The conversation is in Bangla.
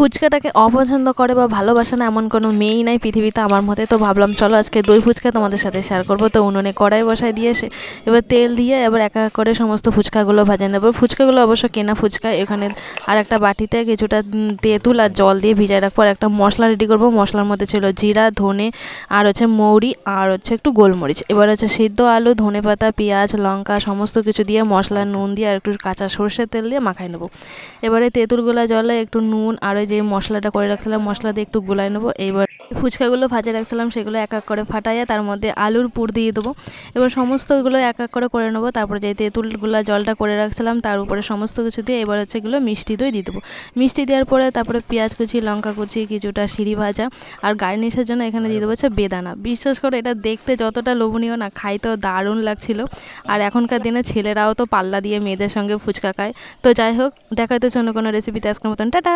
ফুচকাটাকে অপছন্দ করে বা ভালোবাসে না এমন কোনো মেয়েই নাই পৃথিবীতে আমার মতে। তো ভাবলাম চলো আজকে দই ফুচকা তোমাদের সাথে শেয়ার করবো। তো উনুনে কড়াই বসাই দিয়ে এবার তেল দিয়ে এবার এক এক করে সমস্ত ফুচকাগুলো ভাজে নেব। ফুচকাগুলো অবশ্য কেনা ফুচকা। এখানে আর একটা বাটিতে কিছুটা তেঁতুল আর জল দিয়ে ভিজায় রাখবো। আর একটা মশলা রেডি করবো। মশলার মধ্যে ছিল জিরা, ধনে আর হচ্ছে মৌরি আর হচ্ছে একটু গোলমরিচ। এবার হচ্ছে সিদ্ধ আলু, ধনেপাতা, পেঁয়াজ, লঙ্কা সমস্ত কিছু দিয়ে মশলা, নুন দিয়ে আর একটু কাঁচা সর্ষের তেল দিয়ে মাখাই নেবো। এবারে তেঁতুলগুলা জলে একটু নুন আর ওই যে মশলাটা করে রাখছিলাম মশলা দিয়ে একটু গুলাই নেবো। এইবার ফুচকাগুলো ভাজে রাখছিলাম সেগুলো এক এক করে ফাটাইয়া তার মধ্যে আলুর পুর দিয়ে দেবো। এবার সমস্তগুলো এক এক করে নেবো। তারপরে যে তেঁতুলগুলো জলটা করে রাখছিলাম তার উপরে সমস্ত কিছু দিয়ে এবার হচ্ছে এগুলো মিষ্টি দই দিয়ে দেবো। মিষ্টি দেওয়ার পরে তারপরে পেঁয়াজ কুচি, লঙ্কা কুচি, কিছুটা সিঁড়ি ভাজা আর গার্নিশের জন্য এখানে দিয়ে দেবো হচ্ছে বেদানা। বিশ্বাস করে এটা দেখতে যতটা লোভনীয় না, খাইতেও দারুণ লাগছিল। আর এখনকার দিনে ছেলেরাও তো পাল্লা দিয়ে মেয়েদের সঙ্গে ফুচকা খায়। তো যাই হোক, দেখা হচ্ছে অন্য কোনো রেসিপিতে। আজকের মতন টাটা।